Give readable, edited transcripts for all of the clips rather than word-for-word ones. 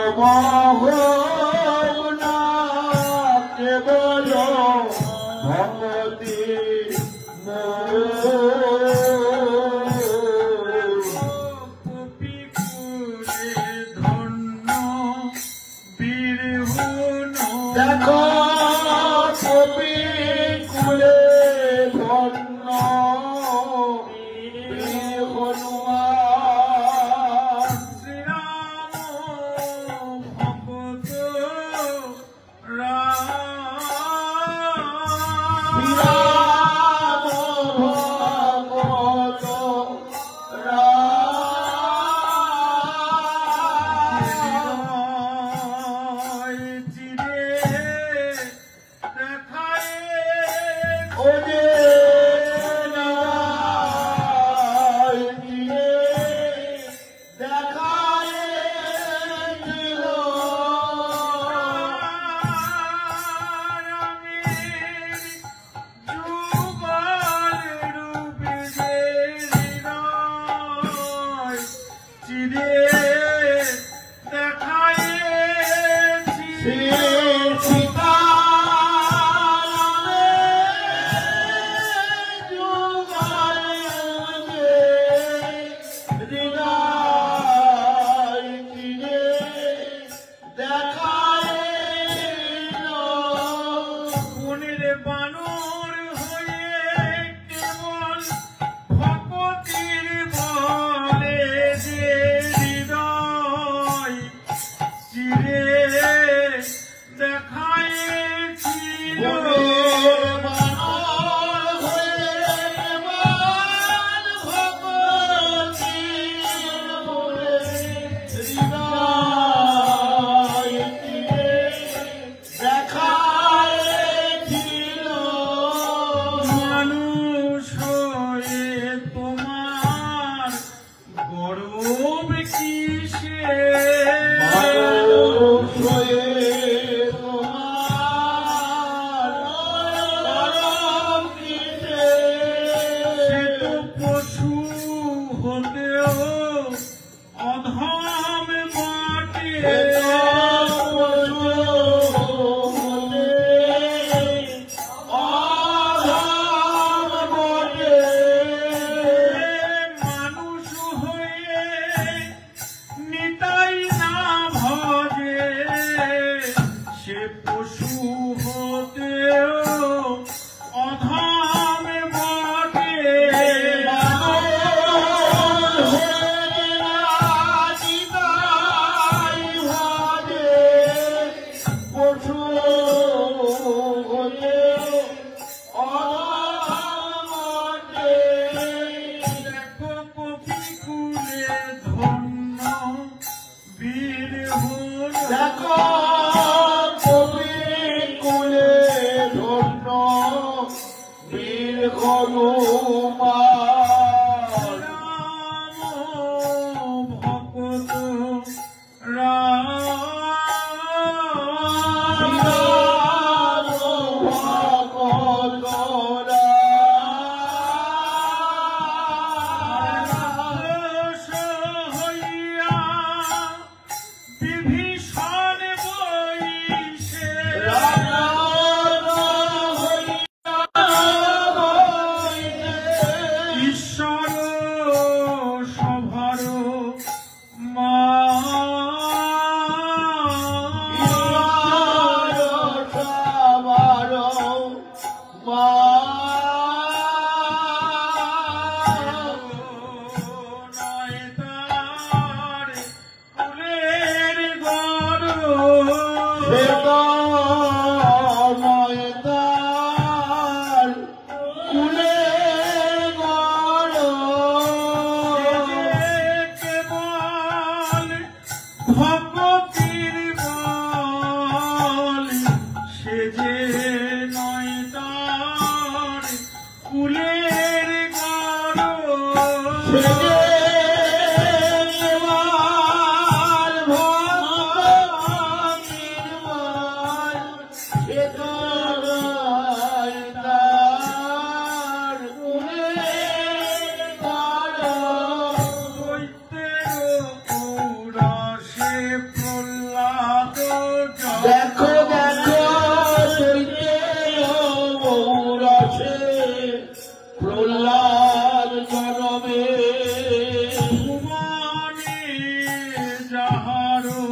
মোহনা কেবল ভগতি দেখো কবি কুলে ধন্য বীর হনুমান শ্রীরাম ভগত প্রহ্লাদ জনমে ভুবনে যাহারো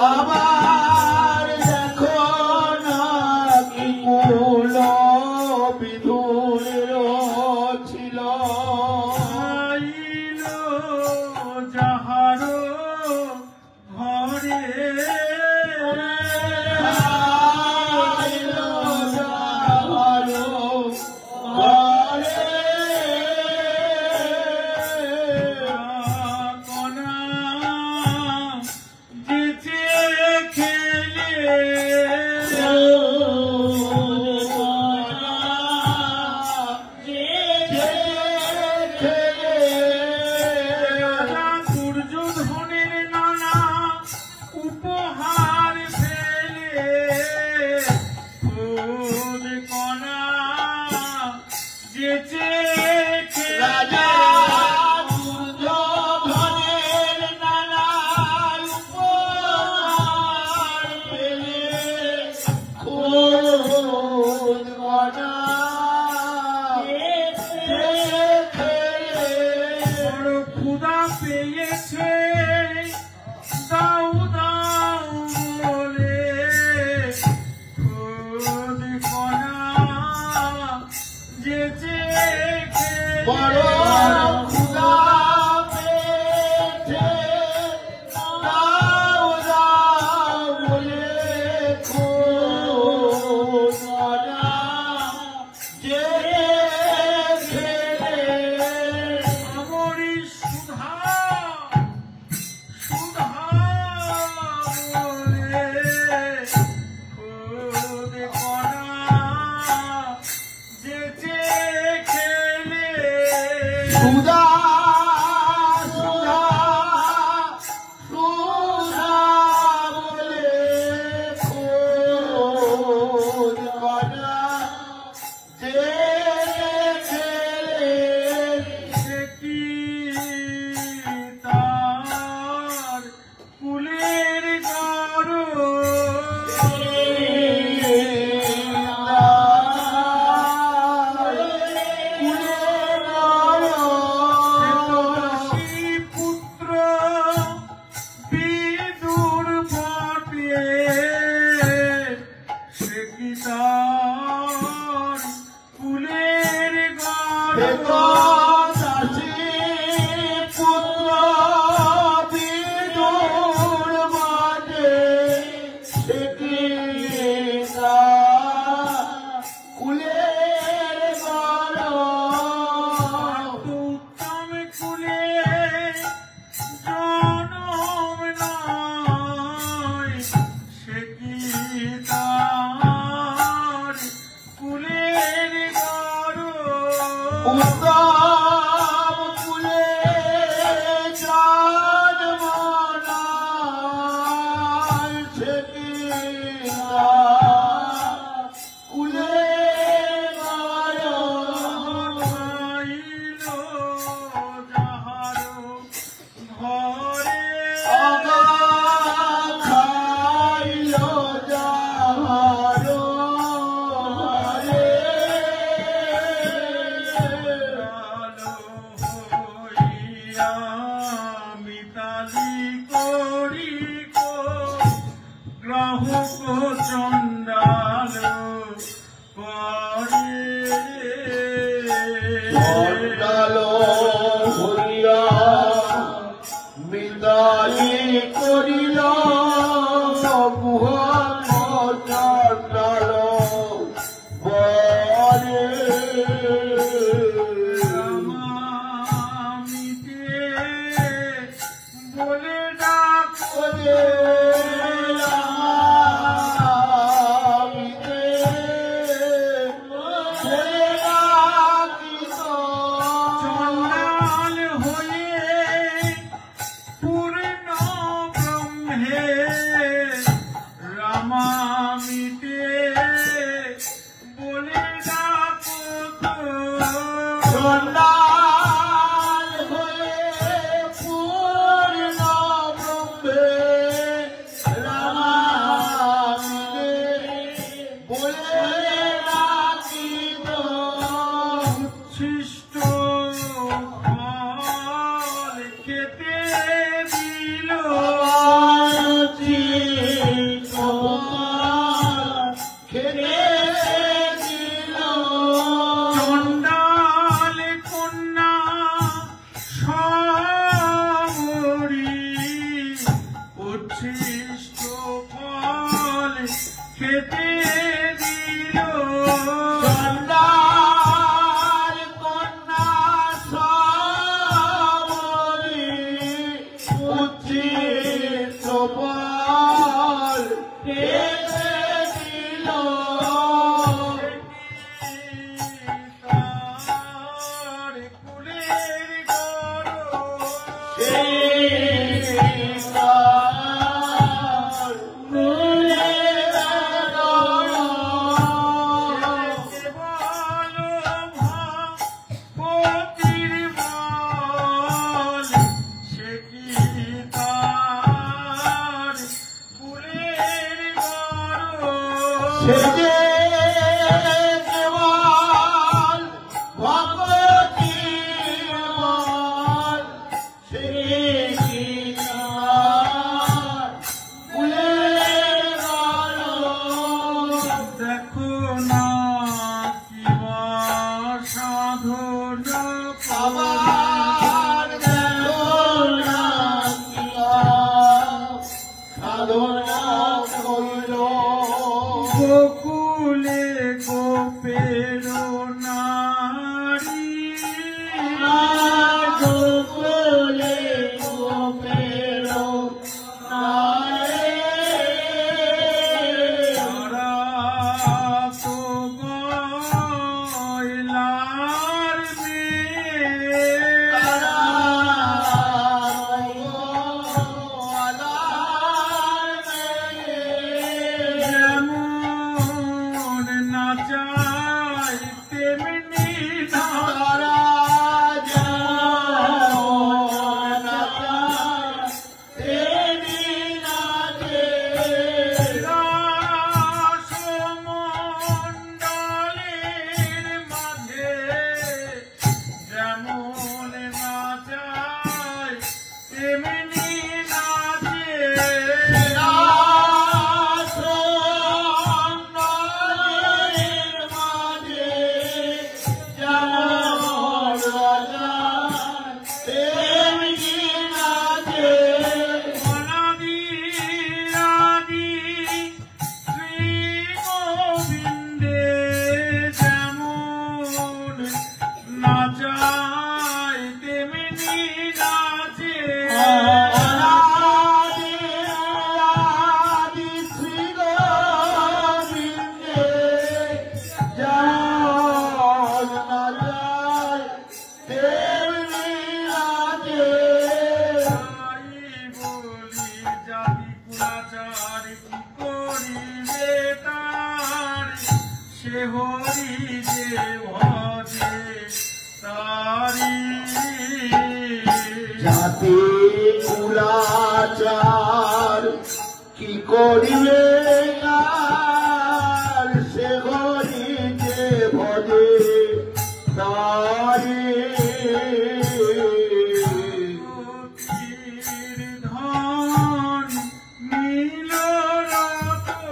আবার দেখো না কি কুল বিধুর ছিল যাহারো ঘরে ভোগ চন্ডাল করে চন্ডাল হইয়া মিতালি করিল চন্ডাল বরে বলে ডাক চন্ডাল হয়ে পূর্ণ ব্রহ্মে রামামিতে বলে ডাক চন্ডাল হয়ে পূর্ণ ব্রহ্মে রামামিতে বলে ডাকিল উচ্ছিষ্ট ফল খেতে দিল চন্ডাল কন্যা সবরি উচ্ছিষ্ট ফল খেতে দিল চন্ডাল কন্যা সবরি উচ্ছিষ্ট ফল খেতে দিল তার কুলের গরব সেজে দেওয়াল ভগবতীর মন সে গীতার ফুলের গরম দেখো না কিবা সাধন আবার দেখো না কিয়া সাধনা কইল গোকুলে গোপের নারী গোকুলে গোপের নারী তারা তো গয়লার মেয়ে যেমন নাচায় তেমনি রাসমণ্ডলের মাঝে যেমন নাচায় তেমনি নাচে অনাদি আদি শ্রী গোবিন্দে যেমন নাচায় তেমনি নাচে তাই বলি জাতি কুলাচার কি করিবে তার সে হরি যে ভজে তারি জাতি কুলাচার কি করিবে আর সে হরি যে ভজে তারি ধন মিল রতন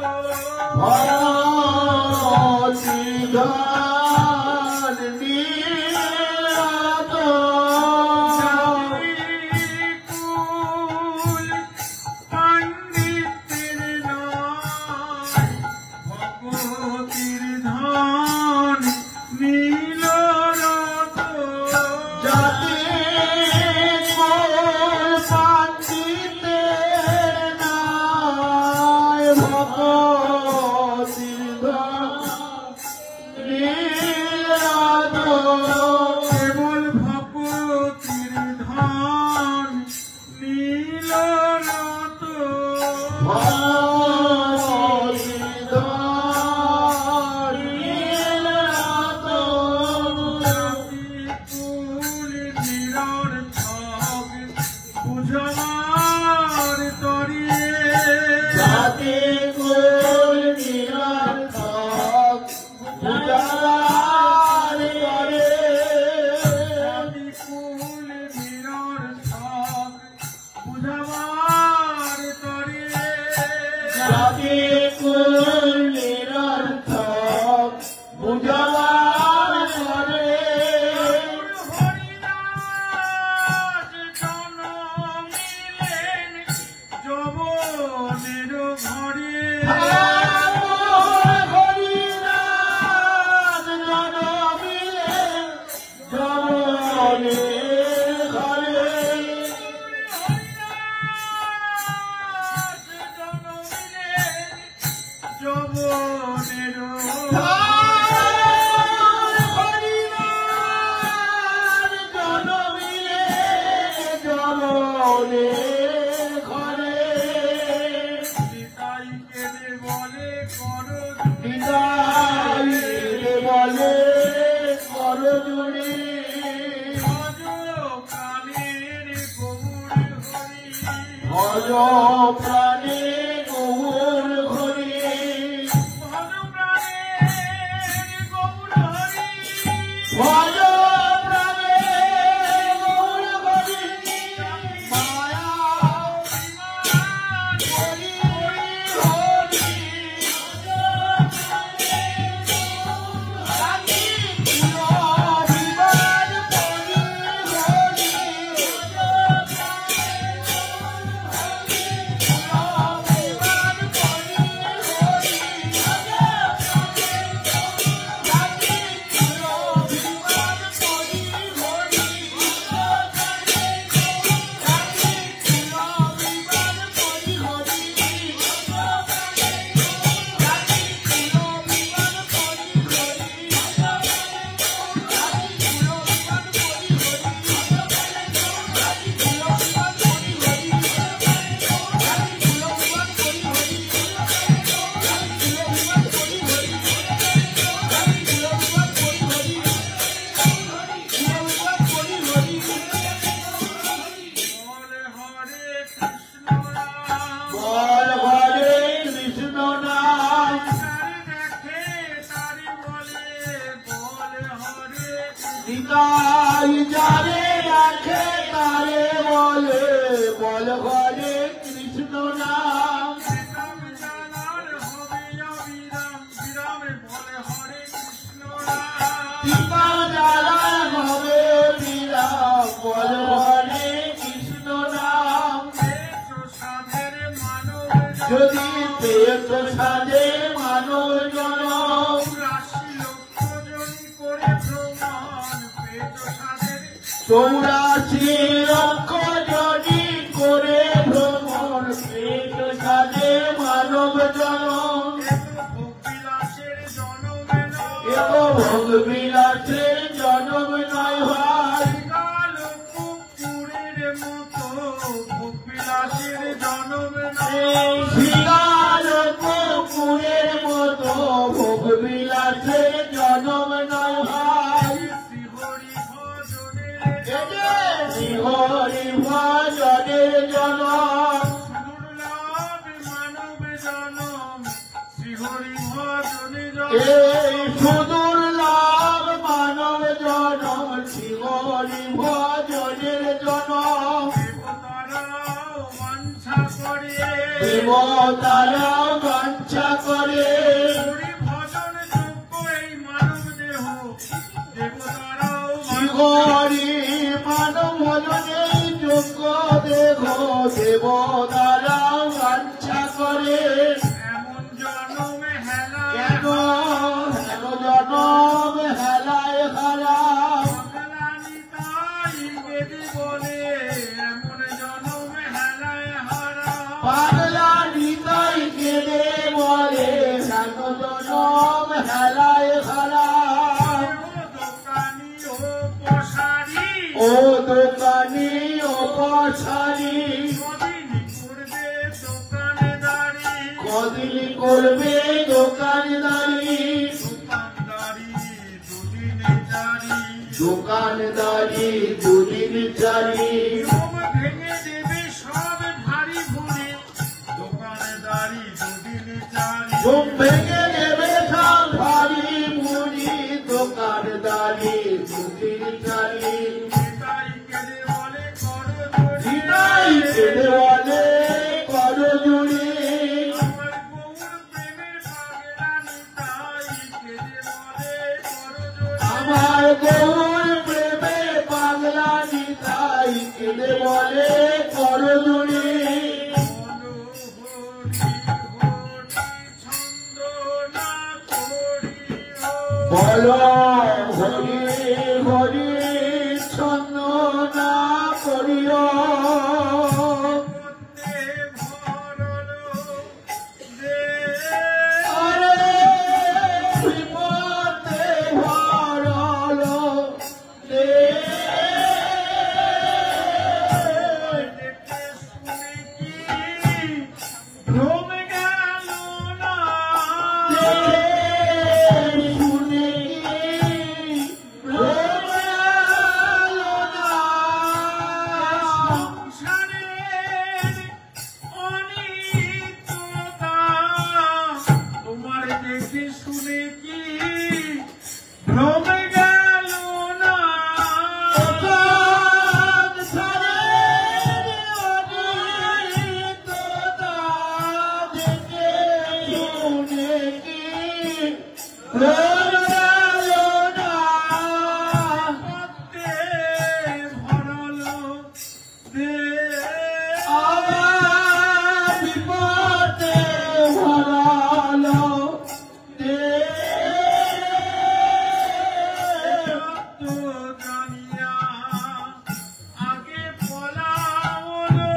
দোকানে কদিন করবে দোকানদারি, দোকানদারি দুদিন চারি, ঘুম ভেঙে দেবে সব ভারী ভুরি, দোকানদারি দুদিন চারি, ঘুম ভেঙে দেবে সব ভারী ভুরি, দোকানদারি দুদিন চারি। নিতাই কেঁদে বলে করজোড়ে, নিতাই কেঁদে বলে করজোড়ে, আমার গৌর প্রেমের পাগলা নিতাই কেঁদে বলে করজোড়ে, আমার গৌর প্রেমে পাগলা নিতাই কেঁদে বলে করজোড়ে। বলো হরি হরি ছন্দ না করিও, বলো হরি হরি ছন্দ না করিও, করতে ভরলো দে, আরে বিপদে ভরল দে। দেখে শুনে কি ভ্রম গেল না, দেখে শুনে কি ভ্রম গেল না, সংসারের অনিত্যতা তোমার দেখে শুনে কি ভ্রম গেল না, করতে ভরলো দে, তো জানিয়া আগে পলাওলো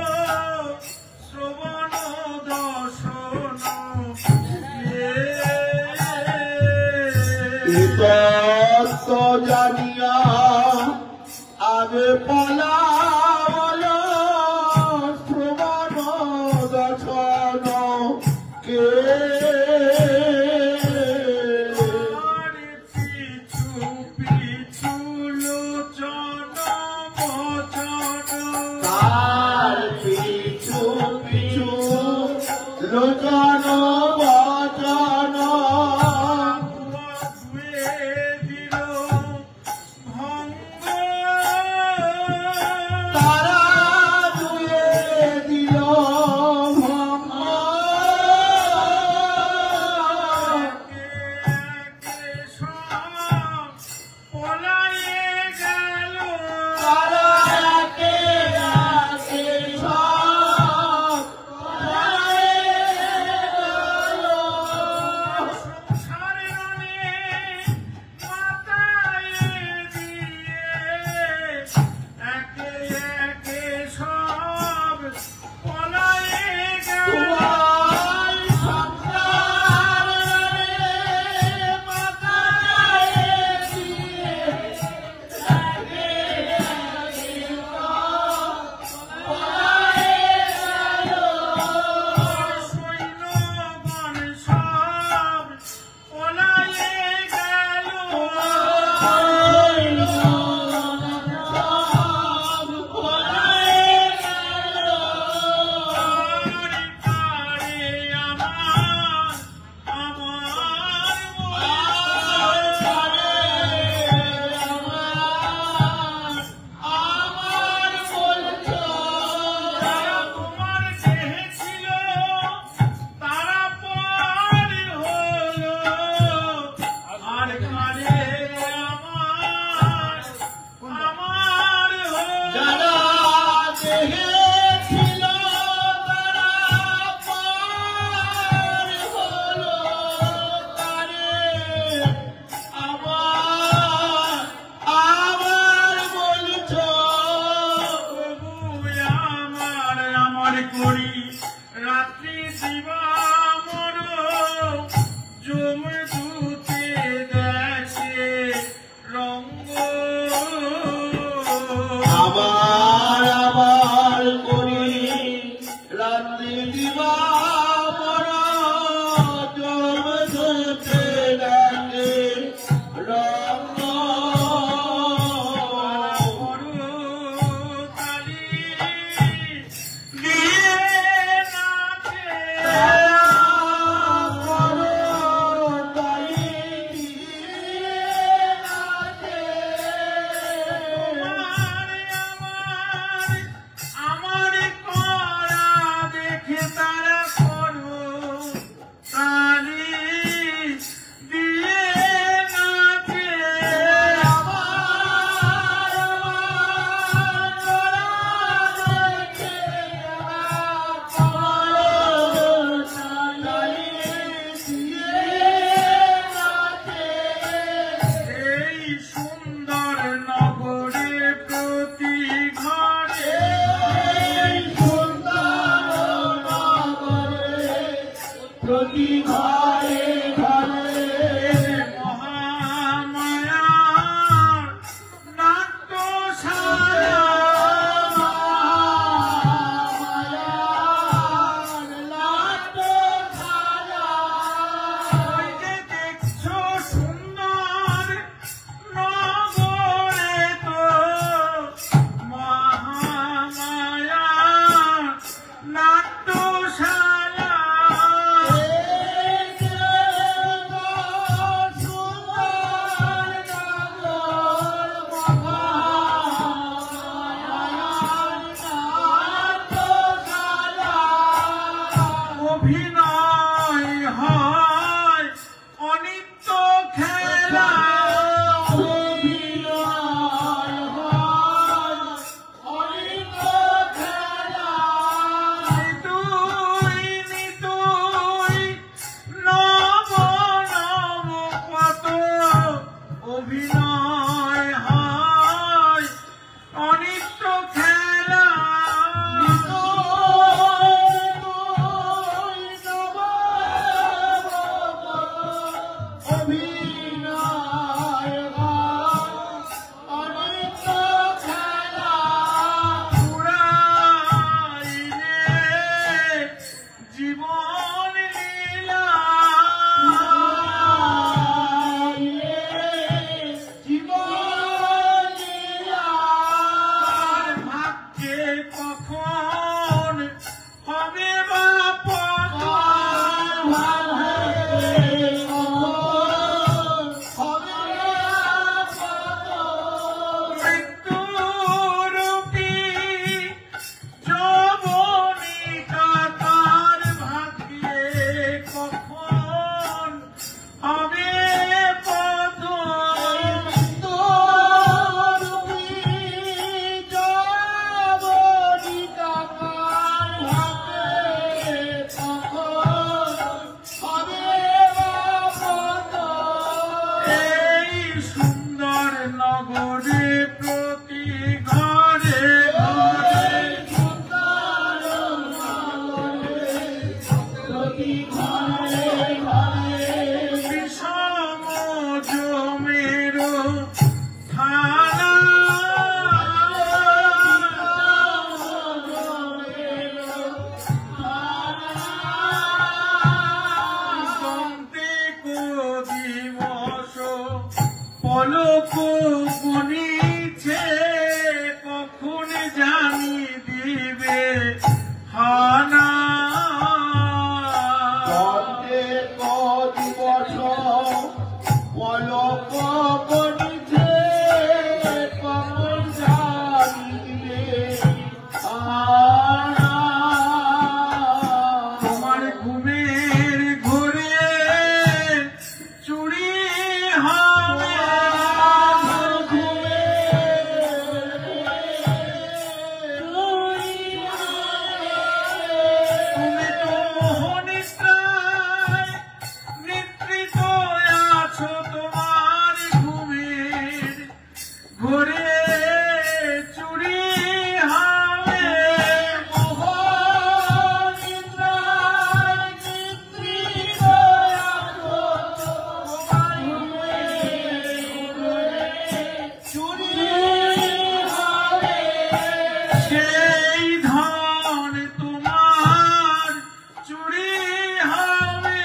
শ্রবণ দর্শন জানিয়া আগে পলাল শ্রবণ দর্শন কে পিছু পিছু লোচন বচন, তার পিছু পিছু লোচন বচন ধুয়ে দিল ভঙ্গ, প্রতি ঘরে ঘরে মহামায়ার নাট্যশালা ওই যে দেখছো সুন্দর নগরে তো মহামায়ার নাট্যশালা অভিনয় হয় অনিত্য খেলা নিতুই নিতুই নব নব কত অভিনয় হয় অনিত্য খেলা জীবন লীলা ভাগ্যে কখন হবে বা মৃত্যুরূপী যবনিকা তার ভাগ্যে কখন হবে পদ এই সুন্দর নগরে প্রতি ঘরে ঘরে বিষম জমের থানা দন্তে দিবস পলক গুনিছে কখন জানি দিবে হানা তোমার ঘুমের ঘুরে চুরি হবে তুমি তো মোহনিদ্রায় নিদ্রিত আছো তোমার ঘুমের ঘুরে চুরি হবে সেই ধন তোমার চুরি হবে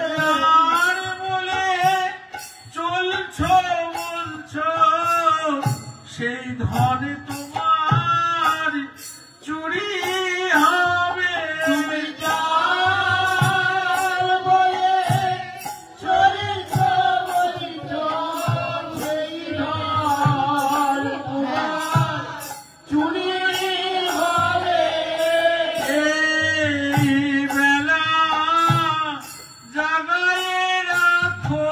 যার বলে চলছো বলছো সেই ধন তোমার চুরি হবে এই বেলা জাগায় রাখো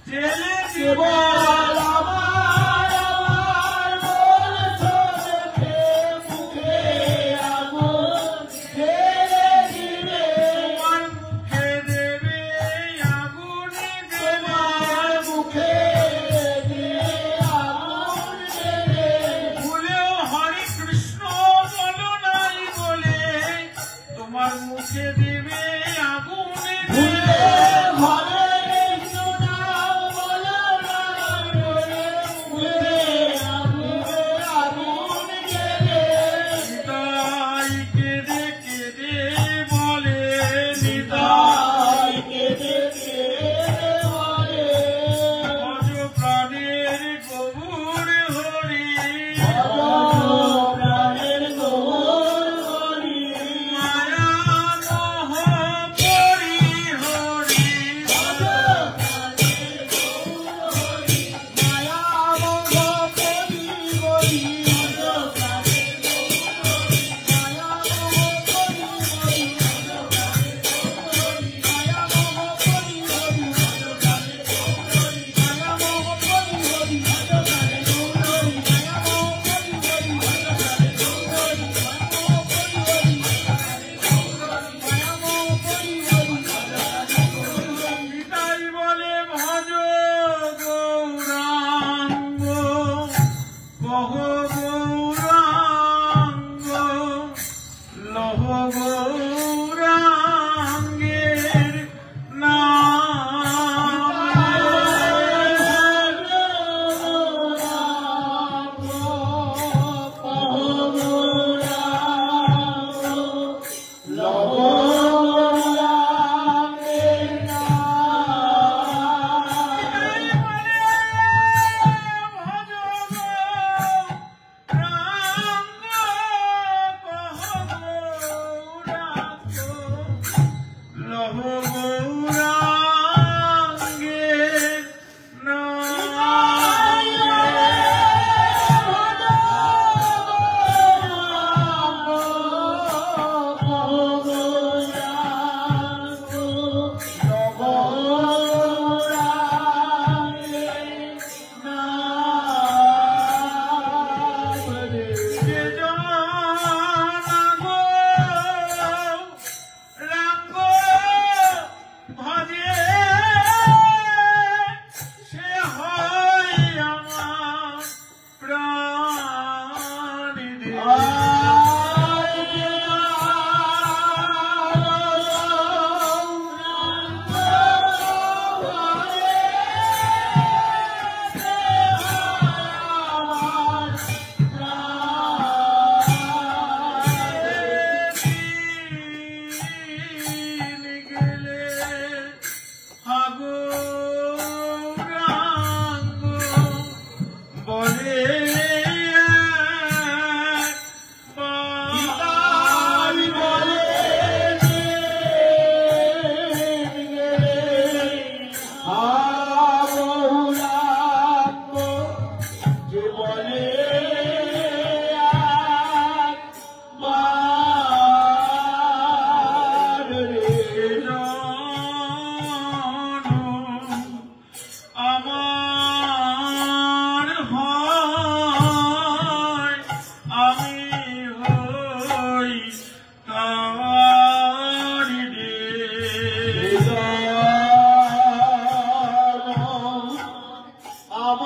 কেবল আমার বলছো দেখে মুখে আগুন ঢেলে দিবে। তোমার মুখে দেবে আগুন, তোমার মুখে দিয়ে আগুন ঢেলে। ভুলেও হরে কৃষ্ণ বলো নাই বলে তোমার মুখে দেবে আগুন। ভুলে ঘরে কৃষ্ণ নাম বলো না বলে মুখে আগুন ঢেলে। নিতাই কেঁদে কেঁদে বলে, তাই কেঁদে কেঁদে বলে, ভজ প্রাণের গৌর হরি, প্রাণের গৌর হরি। মায়া মোহ পরি হরি, মায়া মোহ পরি হরি, মায়া মোহ পরি হরি, মায়া মোহ পরি হরি, মায়া মোহ পরি হরি, নিতাই বলে ভজ গৌরাঙ্গ, কহ গৌরাঙ্গ, লহ গৌরাঙ্গের নাম।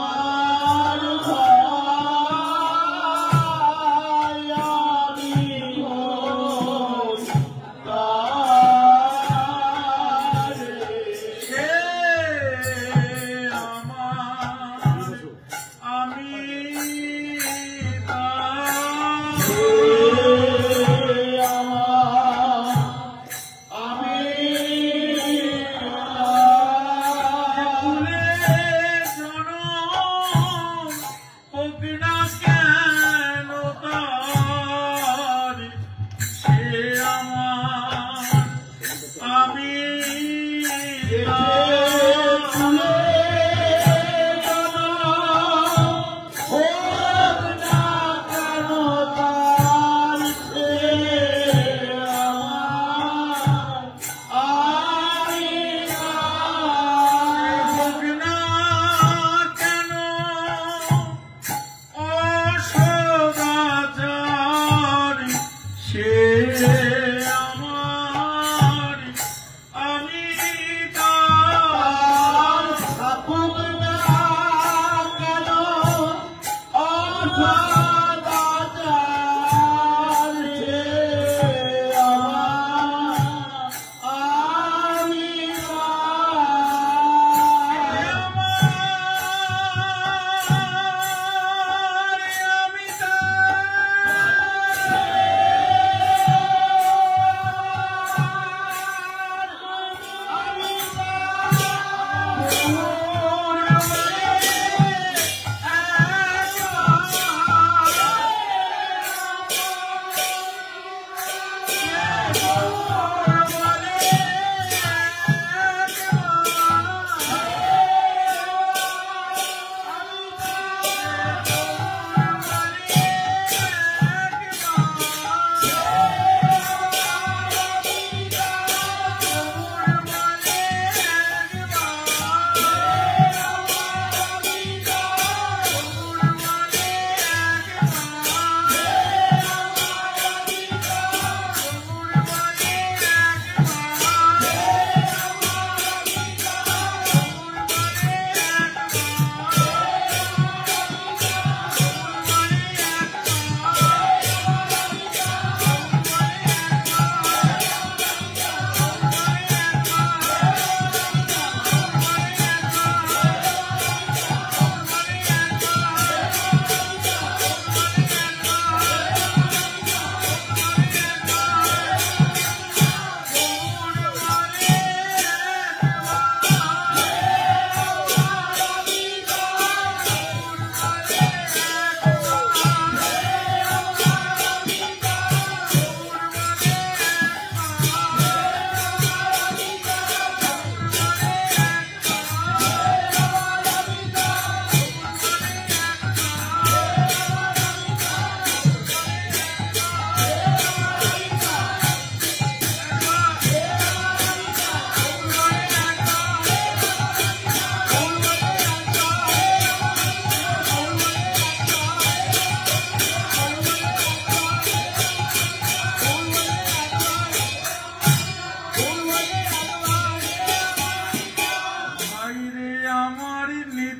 আমার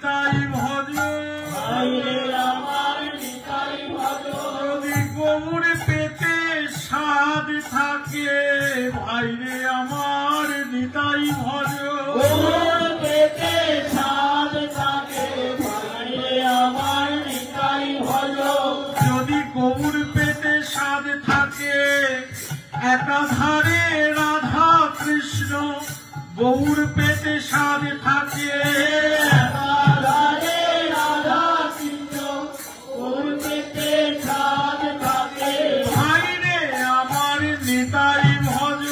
নিতাই ভজ ভাইরে আমার নিতাই ভজ যদি গৌর পেতে স্বাদ থাকে ভাইরে আমার নিতাই ভজ গৌর পেতে স্বাদ থাকে ভাইরে আমার নিতাই ভজ যদি গৌর পেতে স্বাদ থাকে একাধারে রাধা কৃষ্ণ গৌর পেতে স্বাদ থাকে একাধারে রাধা কৃষ্ণ গৌর পেতে স্বাদ থাকে ভাইরে আমার নিতাই ভজ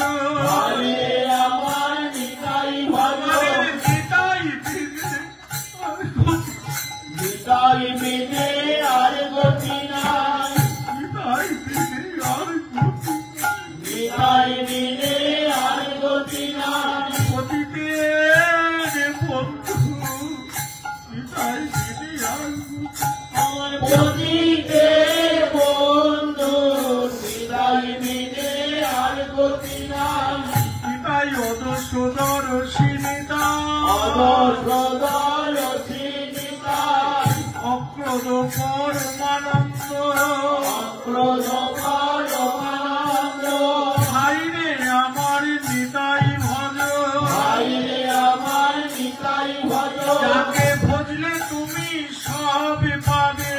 ভাইরে আমার নিতাই ভজ নিতাই নিতাই বিনে আর গতি নাই নিতাই আর নিতাই বিনে আর গতি নাই অতীতে বন্ধু নিতাই আর আমার গতিতে বন্ধু নিতাই বিনে আর গতি নাই নিতাই অদস্যদর সিনিতা অদর্শদর সিনিতাই অক্রদ পরমানন্দ ক্রোধ পরমানন্দ ভাইরে আমার নিতাই ভজ ভাইরে আমার নিতাই ভজ যাকে ভজলে তুমি সব পাবে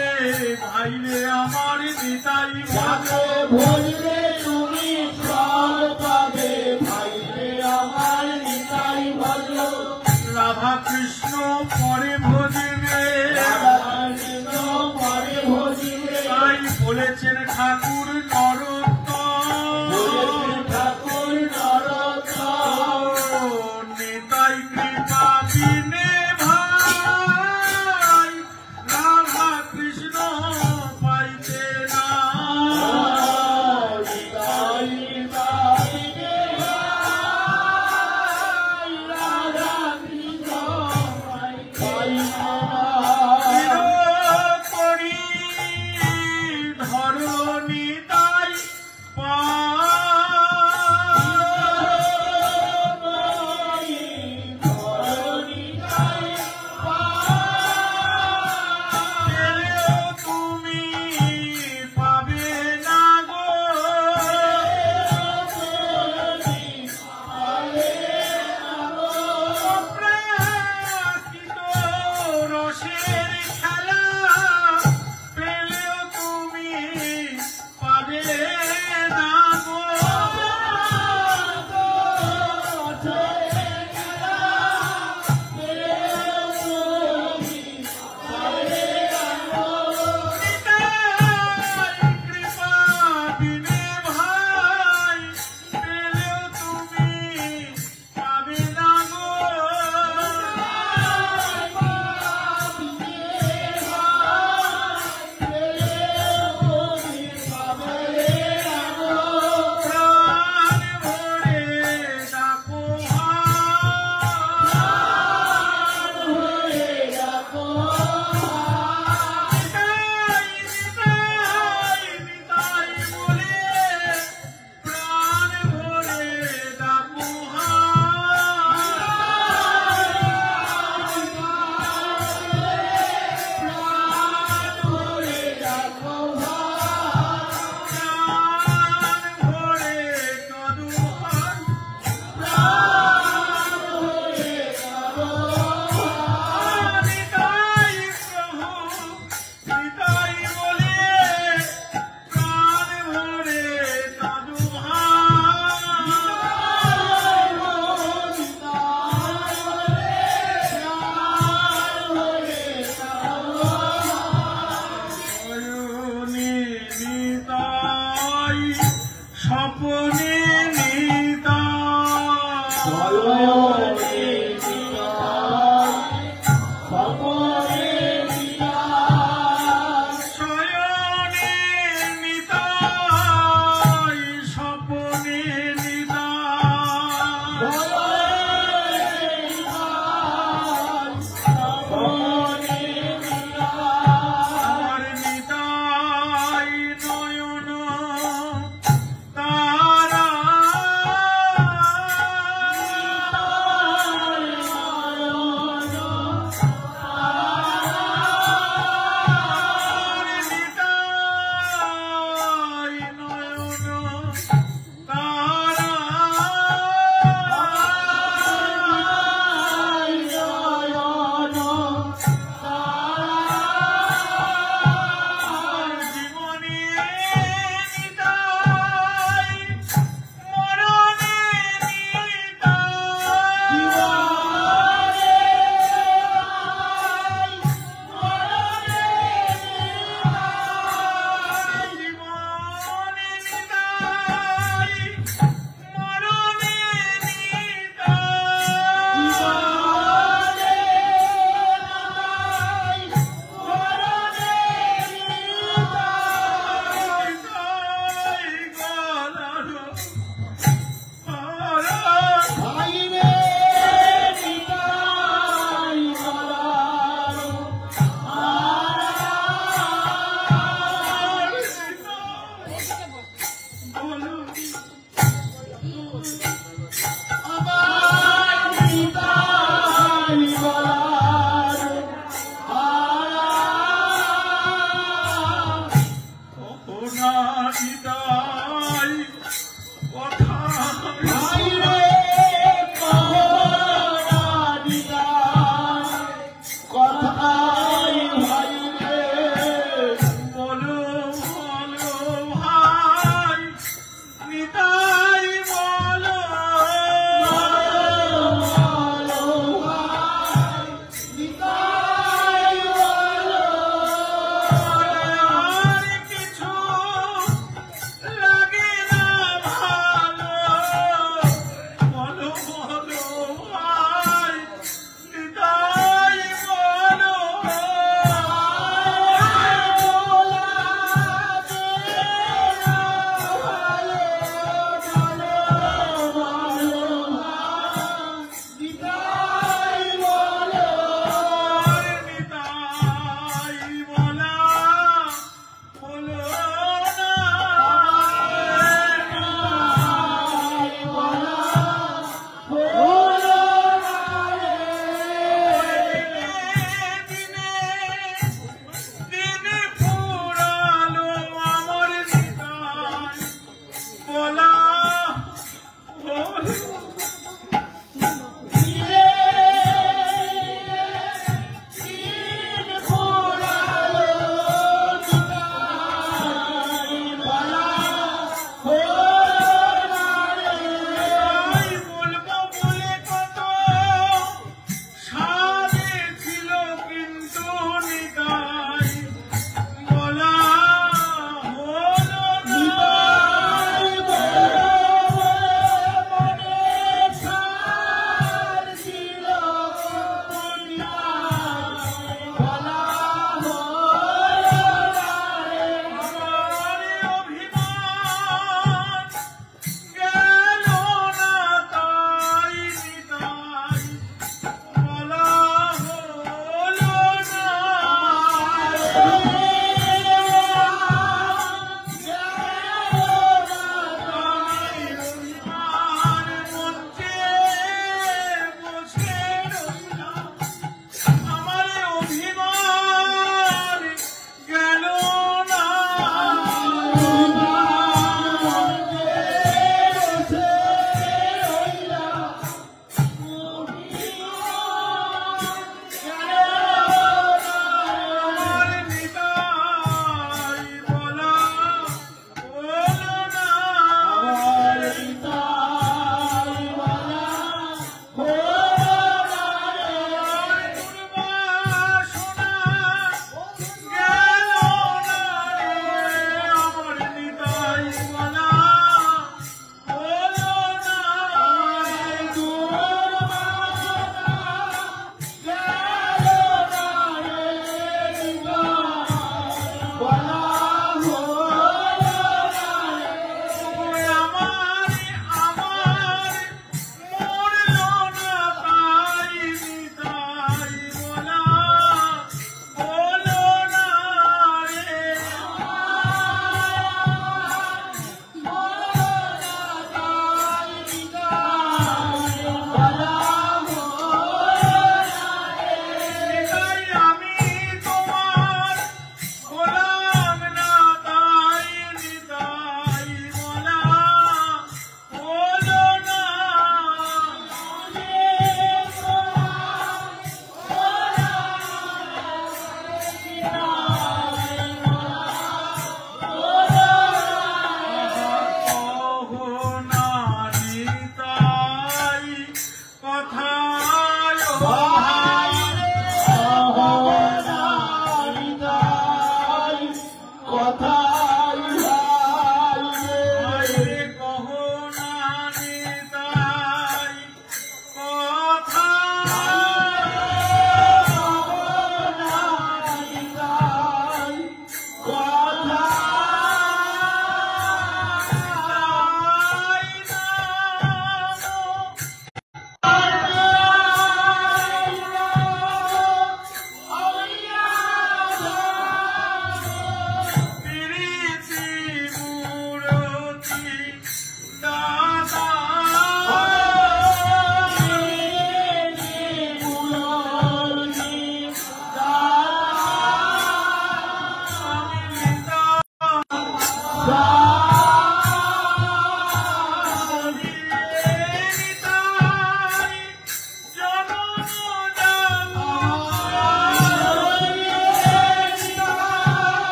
ভাইরে আমার নিতাই ভজ যাকে ভজলে তুমি সব পাবে ভাইরে আমার নিতাই ভজ রাধা কৃষ্ণ পরে ভজবে রাধাকৃষ্ণ পরে ভজিবে তাই বলেছেন ঠাকুর নরোত্তম ঠাকুর নরোত্তম নিতাই কৃপা বিনে ভাই রাধা কৃষ্ণ পাইতে না নিতাই বাহিরে রাধা কৃষ্ণ পাই না করি ধরণী তাই তুমি পাবে না গো অপ্রাকৃত রসের খেলা পেলেও তুমি পাবে না গো কৃপা বিনে ভাই পেলেও তুমি পাবে না গো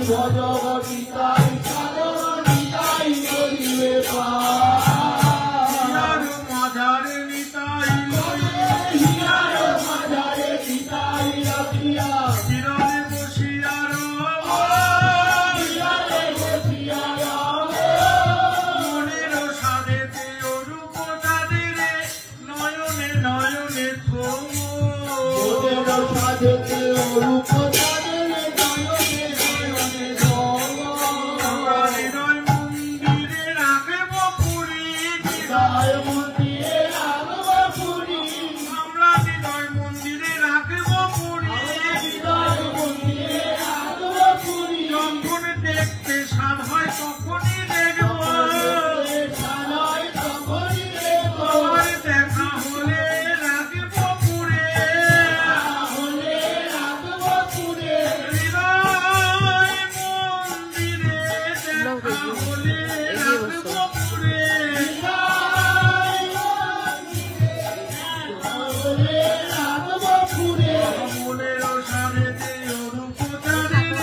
ভজগ নিতাই সাধন নিতাই করিবে হিয়ার মাঝারে নিতাই হিয়ার মাঝারে নিতাই রাখিয়া হিরণে বসিয়া হিয়ারে বসিয়া মনের সাধেতে অরূপ তাদের নয়নে নয়নে মনের সাধেতে অরূপ তাদের নয়নে নয়নে হৃদয় মন্দিরে রাখব পুরী হৃদয় মন্দিরে রাখব পুরী আমরা হৃদয় মন্দিরে রাখব পুরী হৃদয় মন্দিরে রাখব পুরী যখন দেখতে স্বাদ হয় তখনই দেখব সারাই তখনই দেখব আমার দেখা হলে রাখব পুরে হলে রাখব পুরে হৃদয় মন্দিরে দেখা হলে রাখব পুরে হলে রাখব পুরে মনের সারেতে অরূপ তাদের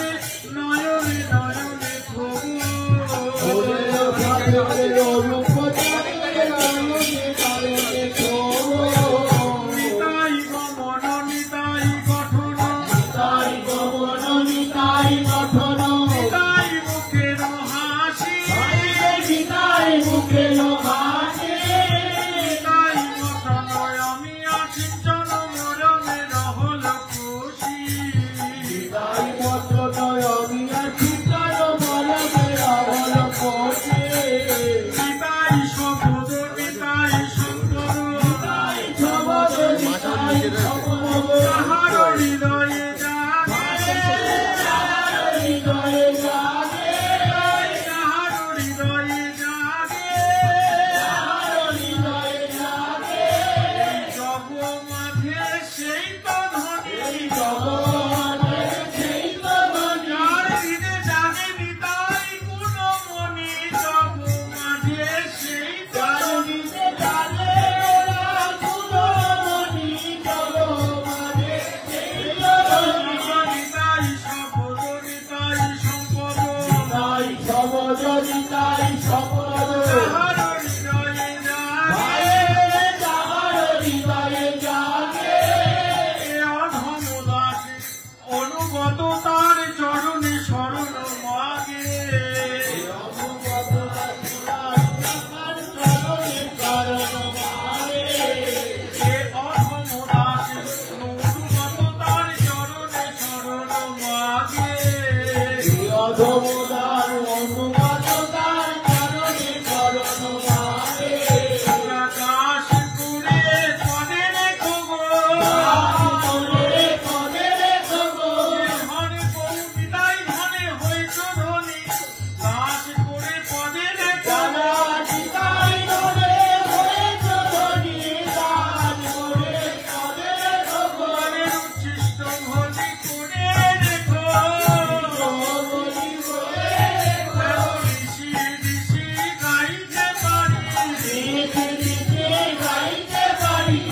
নয়নে নয়নে প্রভু নিতাই গমন নিতাই গঠন নিতাই মুখের হাসি নিতাই গঠন আমি আছি জন মরমে রহল খুশি নিতাই শব্দ নিতাই শঙ্কর তাহার হৃদয়ে জাগে তাহার হৃদয়ে জাগে জগ মাঝে সেই তো ধনী যার হৃদে জাগে নিতাই গুণমণি জগ মাঝে সেই তো নিতাই শব্দ নিতাই শঙ্কর তাহার হৃদয়ে জাগে অধম দাস অনুগত তার চরণে শরণ মাগে এ অধম দাস অনুগত তার চরণে শরণ মাগে আকাশ করে পদে রেখো গো ধনে কৌমিতাই ধনে হইছ ধনী দাস করে পদে রেখো মনের উচ্ছিষ্ট ভোজি করে রেখো ঋষি ঋষি গাইতে পারি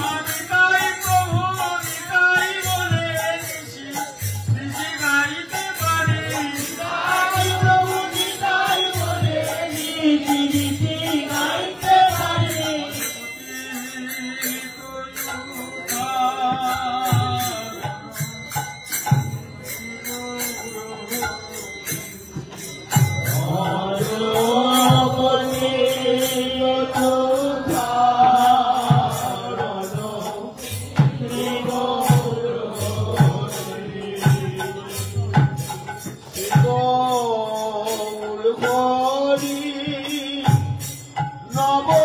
আমি তাই প্রভু নিতাই বলে ঋষি ঋষি গাইতে পারি নব